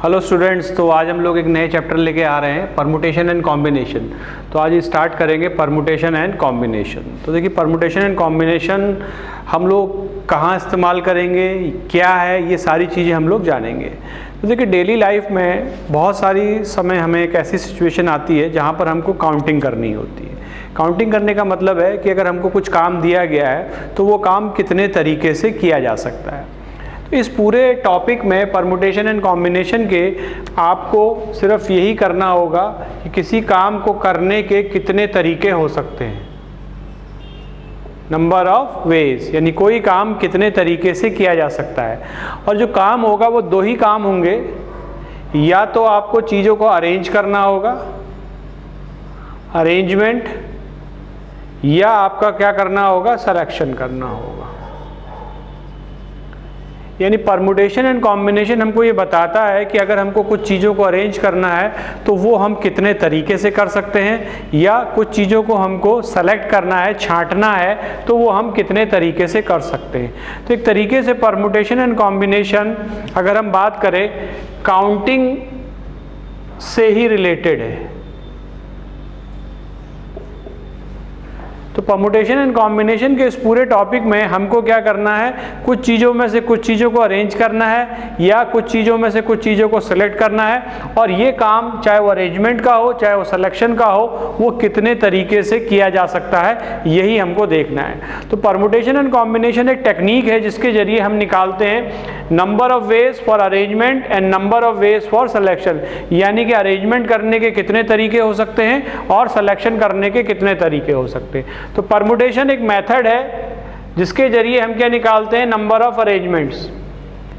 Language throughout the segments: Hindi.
हेलो स्टूडेंट्स, तो आज हम लोग एक नए चैप्टर लेके आ रहे हैं, परमुटेशन एंड कॉम्बिनेशन। तो आज स्टार्ट करेंगे परमुटेशन एंड कॉम्बिनेशन। तो देखिए, परमुटेशन एंड कॉम्बिनेशन हम लोग कहाँ इस्तेमाल करेंगे, क्या है, ये सारी चीज़ें हम लोग जानेंगे। तो देखिए, डेली लाइफ में बहुत सारी समय हमें एक ऐसी सिचुएशन आती है जहाँ पर हमको काउंटिंग करनी होती है। काउंटिंग करने का मतलब है कि अगर हमको कुछ काम दिया गया है तो वो काम कितने तरीके से किया जा सकता है। तो इस पूरे टॉपिक में परमुटेशन एंड कॉम्बिनेशन के आपको सिर्फ यही करना होगा कि किसी काम को करने के कितने तरीके हो सकते हैं, नंबर ऑफ वेज, यानी कोई काम कितने तरीके से किया जा सकता है। और जो काम होगा वो दो ही काम होंगे, या तो आपको चीज़ों को अरेंज करना होगा, अरेंजमेंट, या आपका क्या करना होगा, सिलेक्शन करना होगा। यानी परमुटेशन एंड कॉम्बिनेशन हमको ये बताता है कि अगर हमको कुछ चीज़ों को अरेंज करना है तो वो हम कितने तरीके से कर सकते हैं, या कुछ चीज़ों को हमको सेलेक्ट करना है, छांटना है, तो वो हम कितने तरीके से कर सकते हैं। तो एक तरीके से परमुटेशन एंड कॉम्बिनेशन अगर हम बात करें, काउंटिंग से ही रिलेटेड है। तो परमुटेशन एंड कॉम्बिनेशन के इस पूरे टॉपिक में हमको क्या करना है, कुछ चीज़ों में से कुछ चीज़ों को अरेंज करना है, या कुछ चीज़ों में से कुछ चीज़ों को सिलेक्ट करना है, और ये काम चाहे वो अरेंजमेंट का हो चाहे वो सिलेक्शन का हो, वो कितने तरीके से किया जा सकता है, यही हमको देखना है। तो परमुटेशन एंड कॉम्बिनेशन एक टेक्निक है जिसके जरिए हम निकालते हैं number of ways for arrangement and number of ways for selection, यानी कि अरेंजमेंट करने के कितने तरीके हो सकते हैं और सिलेक्शन करने के कितने तरीके हो सकते हैं। तो परमुटेशन एक मेथड है जिसके जरिए हम क्या निकालते हैं, नंबर ऑफ अरेंजमेंट्स,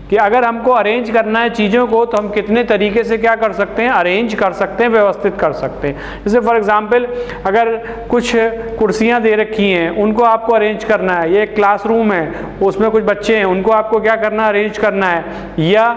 कि अगर हमको अरेंज करना है चीज़ों को तो हम कितने तरीके से क्या कर सकते हैं, अरेंज कर सकते हैं, व्यवस्थित कर सकते हैं। जैसे फॉर एग्जांपल, अगर कुछ कुर्सियां दे रखी हैं, उनको आपको अरेंज करना है, ये एक क्लासरूम है, उसमें कुछ बच्चे हैं, उनको आपको क्या करना है, अरेंज करना है, या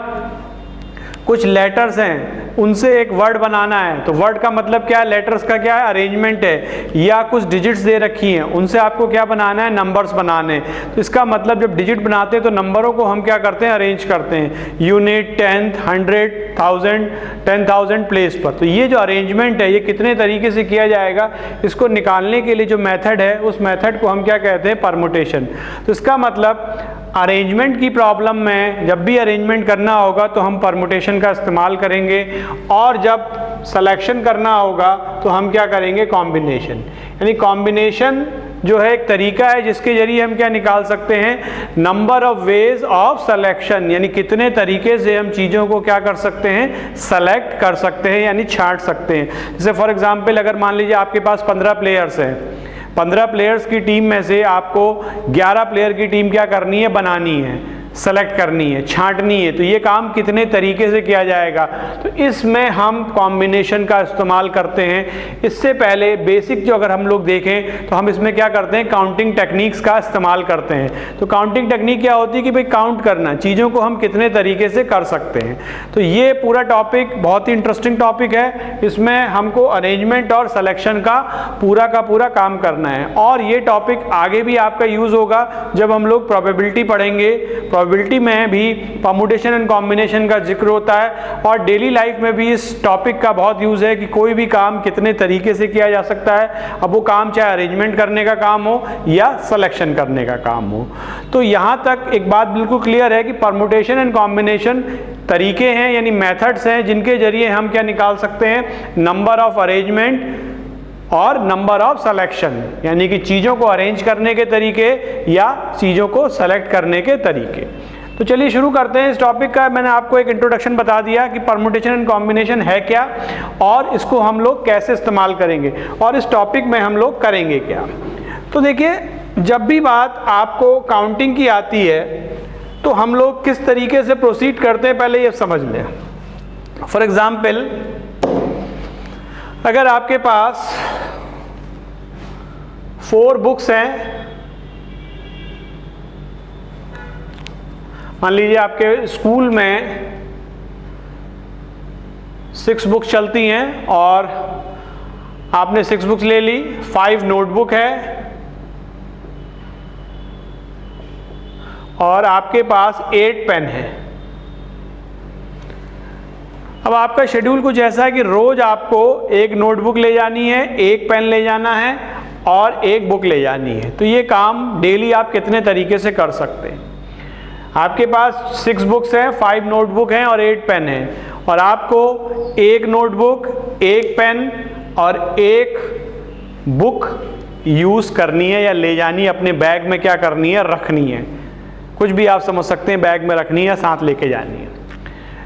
कुछ लेटर्स हैं, उनसे एक वर्ड बनाना है, तो वर्ड का मतलब क्या है, लेटर्स का क्या है, अरेंजमेंट है, या कुछ डिजिट्स दे रखी हैं, उनसे आपको क्या बनाना है, नंबर्स बनाने हैं। तो इसका मतलब जब डिजिट बनाते हैं तो नंबरों को हम क्या करते हैं, अरेंज करते हैं, यूनिट, टेंथ, 100, 1000, 10,000 प्लेस पर। तो ये जो अरेंजमेंट है ये कितने तरीके से किया जाएगा, इसको निकालने के लिए जो मेथड है उस मेथड को हम क्या कहते हैं, परमुटेशन। तो इसका मतलब अरेंजमेंट की प्रॉब्लम में जब भी अरेंजमेंट करना होगा तो हम परमुटेशन का इस्तेमाल करेंगे, और जब सिलेक्शन करना होगा तो हम क्या करेंगे, कॉम्बिनेशन। यानी कॉम्बिनेशन जो है एक तरीका है जिसके जरिए हम क्या निकाल सकते हैं, number of ways of selection, यानी कितने तरीके से हम चीज़ों को क्या कर सकते हैं, सेलेक्ट कर सकते हैं, यानी छांट सकते हैं। जैसे फॉर एग्जांपल, अगर मान लीजिए आपके पास 15 प्लेयर्स हैं, 15 प्लेयर्स की टीम में से आपको 11 प्लेयर की टीम क्या करनी है, बनानी है, सेलेक्ट करनी है, छांटनी है। तो ये काम कितने तरीके से किया जाएगा, तो इसमें हम कॉम्बिनेशन का इस्तेमाल करते हैं। इससे पहले बेसिक जो अगर हम लोग देखें तो हम इसमें क्या करते हैं, काउंटिंग टेक्निक्स का इस्तेमाल करते हैं। तो काउंटिंग टेक्निक क्या होती है कि भाई काउंट करना, चीज़ों को हम कितने तरीके से कर सकते हैं। तो ये पूरा टॉपिक बहुत ही इंटरेस्टिंग टॉपिक है, इसमें हमको अरेंजमेंट और सिलेक्शन का पूरा काम करना है। और ये टॉपिक आगे भी आपका यूज़ होगा जब हम लोग प्रोबेबिलिटी पढ़ेंगे। प्रोबेबिलिटी में भी परमुटेशन एंड कॉम्बिनेशन का जिक्र होता है, और डेली लाइफ में भी इस टॉपिक का बहुत यूज़ है कि कोई भी काम कितने तरीके से किया जा सकता है। अब वो काम चाहे अरेंजमेंट करने का काम हो या सिलेक्शन करने का काम हो। तो यहाँ तक एक बात बिल्कुल क्लियर है कि परमुटेशन एंड कॉम्बिनेशन तरीके हैं, यानी मेथड्स हैं जिनके जरिए हम क्या निकाल सकते हैं, नंबर ऑफ अरेंजमेंट और नंबर ऑफ सिलेक्शन, यानी कि चीज़ों को अरेंज करने के तरीके या चीज़ों को सेलेक्ट करने के तरीके। तो चलिए शुरू करते हैं इस टॉपिक का। मैंने आपको एक इंट्रोडक्शन बता दिया कि परमुटेशन एंड कॉम्बिनेशन है क्या, और इसको हम लोग कैसे इस्तेमाल करेंगे, और इस टॉपिक में हम लोग करेंगे क्या। तो देखिए, जब भी बात आपको काउंटिंग की आती है तो हम लोग किस तरीके से प्रोसीड करते हैं, पहले ये समझ लें। फॉर एग्जाम्पल, अगर आपके पास 4 बुक्स हैं, मान लीजिए आपके स्कूल में 6 बुक्स चलती हैं और आपने 6 बुक्स ले ली, 5 नोटबुक है, और आपके पास 8 पेन है। अब आपका शेड्यूल कुछ ऐसा है कि रोज आपको एक नोटबुक ले जानी है, एक पेन ले जाना है और एक बुक ले जानी है। तो ये काम डेली आप कितने तरीके से कर सकते हैं? आपके पास 6 बुक्स हैं, 5 नोटबुक हैं और 8 पेन हैं, और आपको एक नोटबुक, एक पेन और एक बुक यूज़ करनी है या ले जानी है, अपने बैग में क्या करनी है, रखनी है। कुछ भी आप समझ सकते हैं, बैग में रखनी है या साथ लेके जानी है।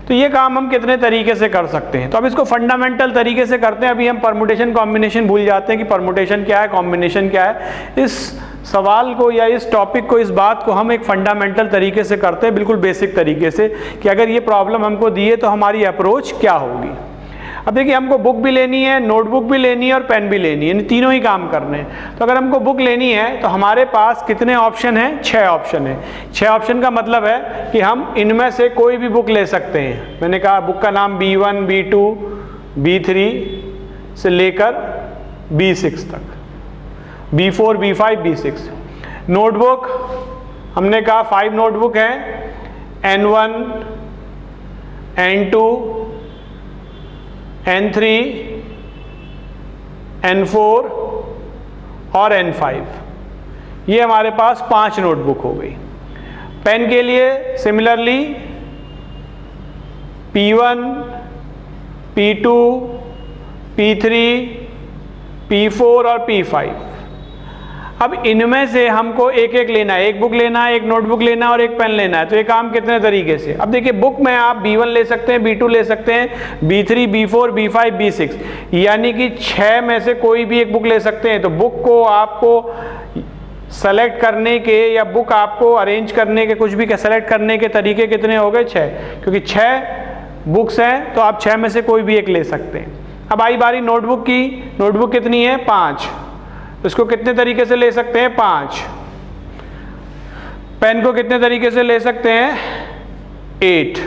तो ये काम हम कितने तरीके से कर सकते हैं? तो अब इसको फंडामेंटल तरीके से करते हैं। अभी हम परमुटेशन कॉम्बिनेशन भूल जाते हैं कि परमुटेशन क्या है, कॉम्बिनेशन क्या है। इस सवाल को या इस टॉपिक को, इस बात को हम एक फंडामेंटल तरीके से करते हैं, बिल्कुल बेसिक तरीके से, कि अगर ये प्रॉब्लम हमको दी है तो हमारी अप्रोच क्या होगी। अब देखिए, हमको बुक भी लेनी है, नोटबुक भी लेनी है और पेन भी लेनी है, इन तीनों ही काम करने हैं। तो अगर हमको बुक लेनी है तो हमारे पास कितने ऑप्शन हैं? 6 ऑप्शन है। 6 ऑप्शन का मतलब है कि हम इनमें से कोई भी बुक ले सकते हैं। मैंने कहा बुक का नाम B1, B2, B3 से लेकर B6 तक, B4, B5, B6। नोटबुक हमने कहा 5 नोटबुक हैं, N1, N2, N3, N4 और N5। ये हमारे पास 5 नोटबुक हो गई। पेन के लिए similarly P1, P2, P3, P4 और P5। अब इनमें से हमको एक एक लेना है, एक बुक लेना है, एक नोटबुक लेना है और एक पेन लेना है। तो ये काम कितने तरीके से? अब देखिए, बुक में आप B1 ले सकते हैं, B2 ले सकते हैं, B3, B4, B5, B6, यानी कि 6 में से कोई भी एक बुक ले सकते हैं। तो बुक को आपको सेलेक्ट करने के या बुक आपको अरेंज करने के, कुछ भी सेलेक्ट करने के तरीके कितने हो गए? 6, क्योंकि 6 बुक्स हैं तो आप 6 में से कोई भी एक ले सकते हैं। अब आई बारी नोटबुक की। नोटबुक कितनी है? 5। इसको कितने तरीके से ले सकते हैं? 5। पेन को कितने तरीके से ले सकते हैं? 8,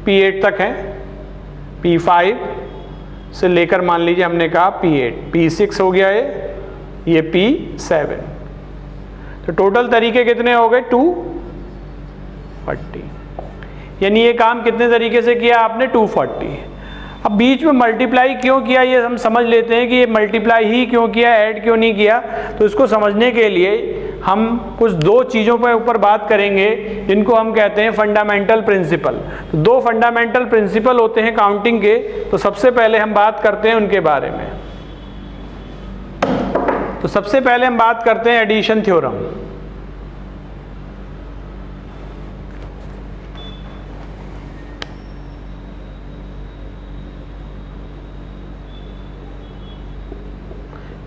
P8 तक है। P5 से लेकर मान लीजिए हमने कहा P8, P6 हो गया है, ये P7। तो टोटल तरीके कितने हो गए? 240। यानी ये काम कितने तरीके से किया आपने? 240। अब बीच में मल्टीप्लाई क्यों किया, ये हम समझ लेते हैं कि ये मल्टीप्लाई ही क्यों किया, ऐड क्यों नहीं किया। तो इसको समझने के लिए हम कुछ 2 चीज़ों पर ऊपर बात करेंगे जिनको हम कहते हैं फंडामेंटल प्रिंसिपल। तो 2 फंडामेंटल प्रिंसिपल होते हैं काउंटिंग के। तो सबसे पहले हम बात करते हैं उनके बारे में। तो सबसे पहले हम बात करते हैं एडिशन थ्योरम।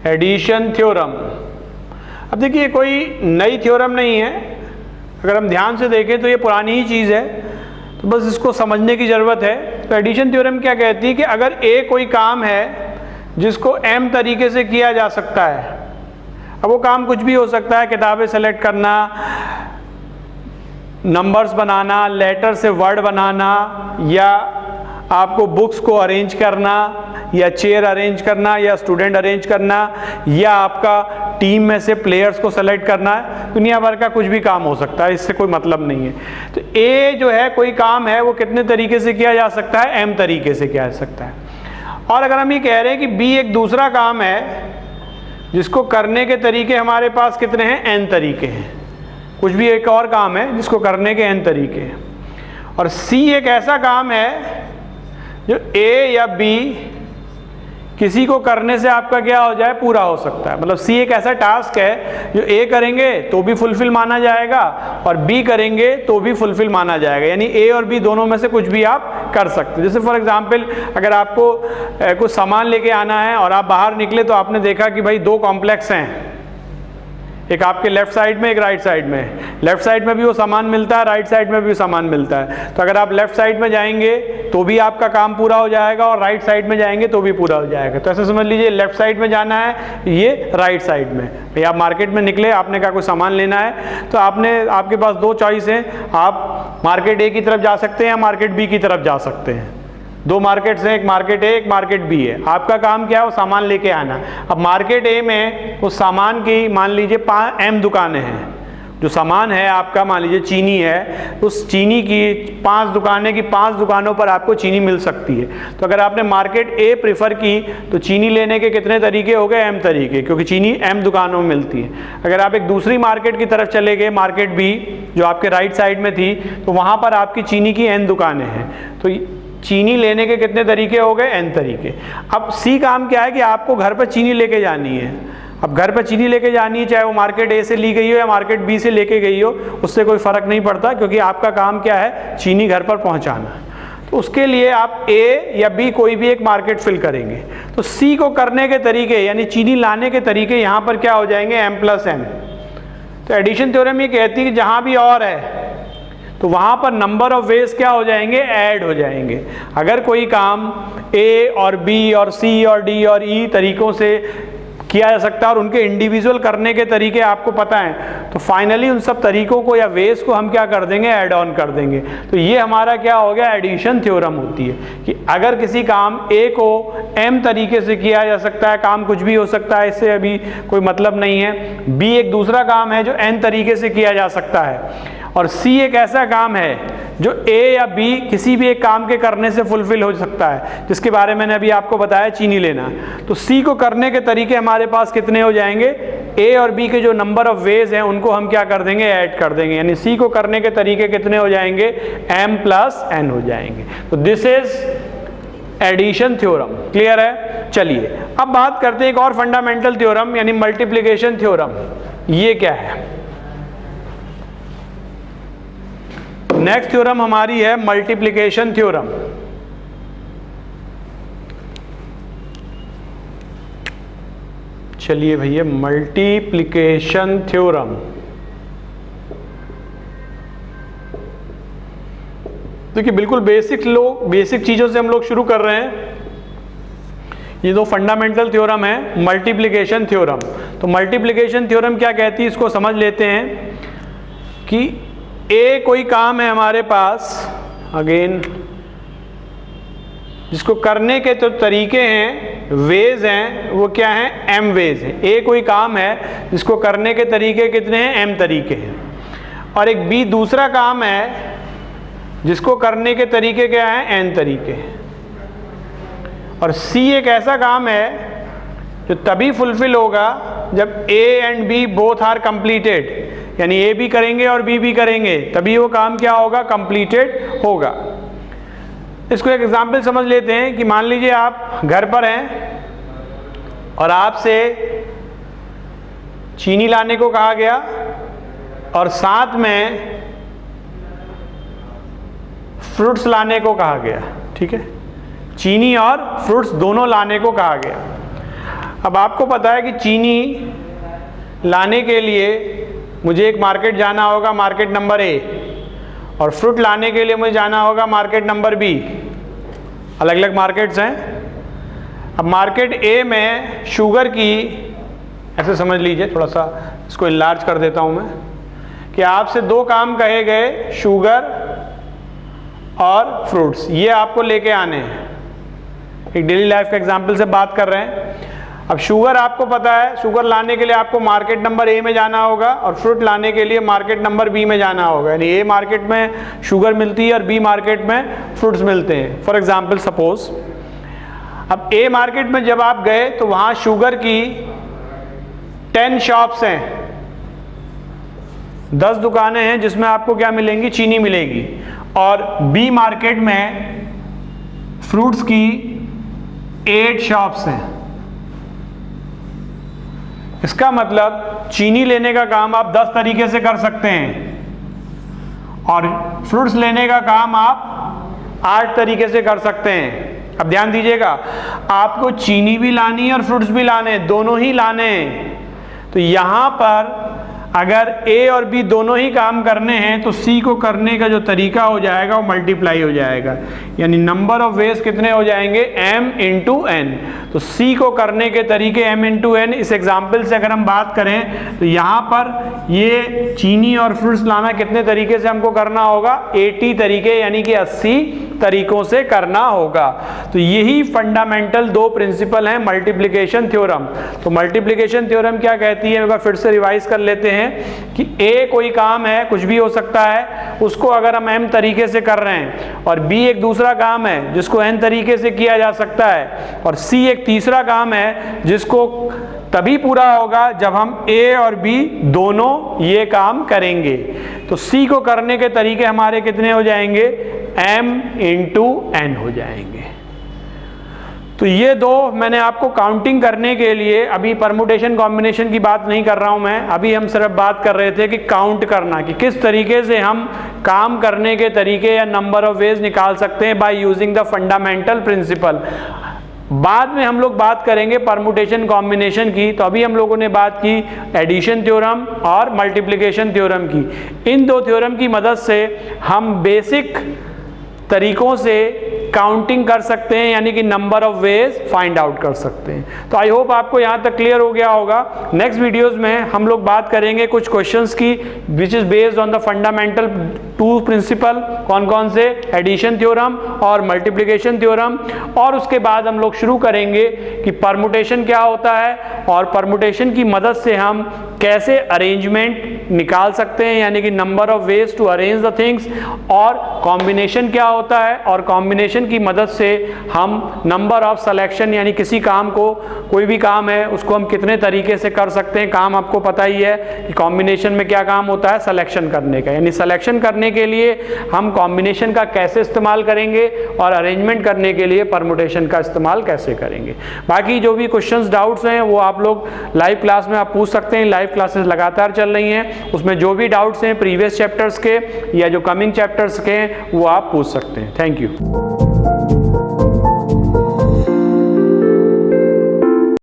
Addition theorem. अब देखिए, कोई नई थ्योरम नहीं है। अगर हम ध्यान से देखें तो ये पुरानी ही चीज़ है, तो बस इसको समझने की ज़रूरत है। तो एडिशन थ्योरम क्या कहती है कि अगर A कोई काम है जिसको M तरीके से किया जा सकता है। अब वो काम कुछ भी हो सकता है, किताबें सेलेक्ट करना, नंबर्स बनाना, लेटर से वर्ड बनाना, या आपको बुक्स को अरेंज करना, या चेयर अरेंज करना, या स्टूडेंट अरेंज करना, या आपका टीम में से प्लेयर्स को सेलेक्ट करना है। दुनिया भर का कुछ भी काम हो सकता है, इससे कोई मतलब नहीं है। तो ए जो है कोई काम है वो कितने तरीके से किया जा सकता है? M तरीके से किया जा सकता है। और अगर हम ये कह रहे हैं कि B एक दूसरा काम है जिसको करने के तरीके हमारे पास कितने हैं? N तरीके हैं। कुछ भी एक और काम है जिसको करने के N तरीके हैं। और C एक ऐसा काम है जो A या B किसी को करने से आपका क्या हो जाए? पूरा हो सकता है। मतलब C एक ऐसा टास्क है जो A करेंगे तो भी फुलफिल माना जाएगा और B करेंगे तो भी फुलफिल माना जाएगा। यानी A और B दोनों में से कुछ भी आप कर सकते हैं। जैसे फॉर एग्जांपल, अगर आपको कुछ सामान लेके आना है और आप बाहर निकले तो आपने देखा कि भाई 2 कॉम्प्लेक्स हैं, एक आपके लेफ्ट साइड में, एक राइट साइड में। लेफ्ट साइड में भी वो सामान मिलता है, राइट साइड में भी सामान मिलता है। तो अगर आप लेफ्ट साइड में जाएंगे तो भी आपका काम पूरा हो जाएगा और राइट साइड में जाएंगे तो भी पूरा हो जाएगा। तो ऐसे समझ लीजिए, लेफ्ट साइड में जाना है, ये राइट साइड में। भाई आप मार्केट में निकले, आपने कहा कोई सामान लेना है, तो आपके पास 2 चॉइस हैं। आप मार्केट A की तरफ जा सकते हैं या मार्केट B की तरफ जा सकते हैं। 2 मार्केट्स हैं, एक मार्केट A, एक मार्केट B है। आपका काम क्या है? वो सामान लेके आना। अब मार्केट A में उस सामान की मान लीजिए M दुकानें हैं, जो सामान है आपका, मान लीजिए चीनी है, उस चीनी की 5 दुकानें की 5 दुकानों पर आपको चीनी मिल सकती है। तो अगर आपने मार्केट ए प्रेफर की तो चीनी लेने के कितने तरीके हो गए? m तरीके, क्योंकि चीनी m दुकानों में मिलती है। अगर आप एक दूसरी मार्केट की तरफ चले गए, मार्केट बी जो आपके राइट साइड में थी, तो वहाँ पर आपकी चीनी की n दुकानें हैं, तो चीनी लेने के कितने तरीके हो गए? n तरीके। अब सी काम क्या है कि आपको घर पर चीनी लेके जानी है। अब घर पर चीनी लेके जानी है, चाहे वो मार्केट ए से ली गई हो या मार्केट बी से लेके गई हो, उससे कोई फ़र्क नहीं पड़ता, क्योंकि आपका काम क्या है? चीनी घर पर पहुंचाना। तो उसके लिए आप ए या बी कोई भी एक मार्केट फिल करेंगे। तो सी को करने के तरीके, यानी चीनी लाने के तरीके यहाँ पर क्या हो जाएंगे? m + n। तो एडिशन थ्योरम ये कहती है कि जहाँ भी और है तो वहाँ पर नंबर ऑफ वेज क्या हो जाएंगे? ऐड हो जाएंगे। अगर कोई काम ए और बी और सी और डी और ई तरीकों से किया जा सकता है और उनके इंडिविजुअल करने के तरीके आपको पता हैं, तो फाइनली उन सब तरीकों को या वेज को हम क्या कर देंगे? ऐड ऑन कर देंगे। तो ये हमारा क्या हो गया? एडिशन थ्योरम होती है कि अगर किसी काम ए को m तरीके से किया जा सकता है, काम कुछ भी हो सकता है, इससे अभी कोई मतलब नहीं है। बी एक दूसरा काम है जो n तरीके से किया जा सकता है, और सी एक ऐसा काम है जो ए या बी किसी भी एक काम के करने से फुलफिल हो सकता है, जिसके बारे में मैंने अभी आपको बताया, चीनी लेना। तो सी को करने के तरीके हमारे पास कितने हो जाएंगे? ए और बी के जो नंबर ऑफ वेज हैं उनको हम क्या कर देंगे? ऐड कर देंगे। यानी सी को करने के तरीके कितने हो जाएंगे? m + n हो जाएंगे। तो this is addition theorem. Clear है? चलिए अब बात करते हैं एक और फंडामेंटल थ्योरम, यानी मल्टीप्लिकेशन थ्योरम। ये क्या है? नेक्स्ट थ्योरम हमारी है मल्टीप्लिकेशन थ्योरम। चलिए भैया, मल्टीप्लिकेशन थ्योरम। देखिए बिल्कुल बेसिक चीजों से हम लोग शुरू कर रहे हैं। ये दो फंडामेंटल थ्योरम है, मल्टीप्लिकेशन थ्योरम। तो मल्टीप्लिकेशन थ्योरम क्या कहती है, इसको समझ लेते हैं कि ए कोई काम है हमारे पास, अगेन जिसको करने के तो तरीके हैं, वेज हैं, वो क्या हैं? m वेज हैं। ए कोई काम है जिसको करने के तरीके कितने हैं? m तरीके हैं। और एक बी दूसरा काम है जिसको करने के तरीके क्या हैं? n तरीके हैं। और सी एक ऐसा काम है जो तभी फुलफिल होगा जब A and B both are completed, यानी ए भी करेंगे और बी भी करेंगे, तभी वो काम क्या होगा? कंप्लीटेड होगा। इसको एक एग्जांपल समझ लेते हैं कि मान लीजिए आप घर पर हैं और आपसे चीनी लाने को कहा गया और साथ में फ्रूट्स लाने को कहा गया। ठीक है, चीनी और फ्रूट्स दोनों लाने को कहा गया। अब आपको पता है कि चीनी लाने के लिए मुझे एक मार्केट जाना होगा, मार्केट नंबर ए, और फ्रूट लाने के लिए मुझे जाना होगा मार्केट नंबर बी। अलग अलग मार्केट्स हैं। अब मार्केट ए में शुगर की, ऐसे समझ लीजिए, थोड़ा सा इसको इनलार्ज कर देता हूँ मैं, कि आपसे दो काम कहे गए, शुगर और फ्रूट्स, ये आपको लेके आने हैं। एक डेली लाइफ के एग्जाम्पल से बात कर रहे हैं। अब शुगर आपको पता है, शुगर लाने के लिए आपको मार्केट नंबर ए में जाना होगा और फ्रूट लाने के लिए मार्केट नंबर बी में जाना होगा। यानी ए मार्केट में शुगर मिलती है और बी मार्केट में फ्रूट्स मिलते हैं। फॉर एग्जांपल सपोज, अब ए मार्केट में जब आप गए तो वहाँ शुगर की 10 शॉप्स हैं, 10 दुकानें हैं जिसमें आपको क्या मिलेंगी? चीनी मिलेगी। और बी मार्केट में फ्रूट्स की 8 शॉप्स हैं। इसका मतलब चीनी लेने का काम आप 10 तरीके से कर सकते हैं और फ्रूट्स लेने का काम आप 8 तरीके से कर सकते हैं। अब ध्यान दीजिएगा, आपको चीनी भी लानी है और फ्रूट्स भी लाने हैं, दोनों ही लाने हैं। तो यहां पर अगर ए और बी दोनों ही काम करने हैं तो सी को करने का जो तरीका हो जाएगा वो मल्टीप्लाई हो जाएगा। यानी नंबर ऑफ वेज कितने हो जाएंगे? m × n। तो सी को करने के तरीके m × n। इस एग्जाम्पल से अगर हम बात करें तो यहाँ पर ये चीनी और फ्रूट्स लाना कितने तरीके से हमको करना होगा? 80 तरीके, यानी कि 80 तरीकों से करना होगा। तो यही फंडामेंटल 2 प्रिंसिपल हैं मल्टीप्लिकेशन थ्योरम। तो मल्टीप्लिकेशन थ्योरम क्या कहती है, एक बार फिर से रिवाइज कर लेते हैं हैं कि ए कोई काम है, कुछ भी हो सकता है, उसको अगर हम m तरीके से कर रहे हैं, और b एक दूसरा काम है जिसको n तरीके से किया जा सकता है, और c एक तीसरा काम है जिसको तभी पूरा होगा जब हम a और b दोनों ये काम करेंगे। तो c को करने के तरीके हमारे कितने हो जाएंगे, m इंटू n हो जाएंगे। तो ये दो मैंने आपको काउंटिंग करने के लिए, अभी परमुटेशन कॉम्बिनेशन की बात नहीं कर रहा हूं मैं, अभी हम सिर्फ बात कर रहे थे कि काउंट करना, कि किस तरीके से हम काम करने के तरीके या नंबर ऑफ वेज निकाल सकते हैं by using the fundamental principle. बाद में हम लोग बात करेंगे परमुटेशन कॉम्बिनेशन की। तो अभी हम लोगों ने बात की एडिशन थ्योरम और मल्टीप्लिकेशन थ्योरम की। इन दो थ्योरम की मदद से हम बेसिक तरीकों से काउंटिंग कर सकते हैं, यानी कि number of veg find out कर सकते हैं। तो आई होप आपको यहाँ तक क्लियर हो गया होगा। नेक्स्ट वीडियोस में हम लोग बात करेंगे कुछ क्वेश्चंस की which is based on the fundamental two principle. कौन कौन से, एडिशन थ्योरम और मल्टीप्लिकेशन थ्योरम। और उसके बाद हम लोग शुरू करेंगे कि परमुटेशन क्या होता है और परमुटेशन की मदद से हम कैसे अरेंजमेंट निकाल सकते हैं, यानी कि number of ways to arrange the things. और कॉम्बिनेशन क्या होता है और कॉम्बिनेशन की मदद से हम नंबर ऑफ सिलेक्शन, यानी किसी काम को, कोई भी काम है उसको हम कितने तरीके से कर सकते हैं। काम आपको पता ही है कि कॉम्बिनेशन में क्या काम होता है, सिलेक्शन करने का, यानी सिलेक्शन करने के लिए हम कॉम्बिनेशन का कैसे इस्तेमाल करेंगे और अरेंजमेंट करने के लिए परमुटेशन का इस्तेमाल कैसे करेंगे। बाकी जो भी क्वेश्चंस डाउट्स हैं वो आप लोग लाइव क्लास में आप पूछ सकते हैं। लाइव क्लासेस लगातार चल रही हैं, उसमें जो भी डाउट्स हैं प्रीवियस चैप्टर्स के या जो कमिंग चैप्टर्स के हैं वो आप पूछ सकते हैं। Thank you.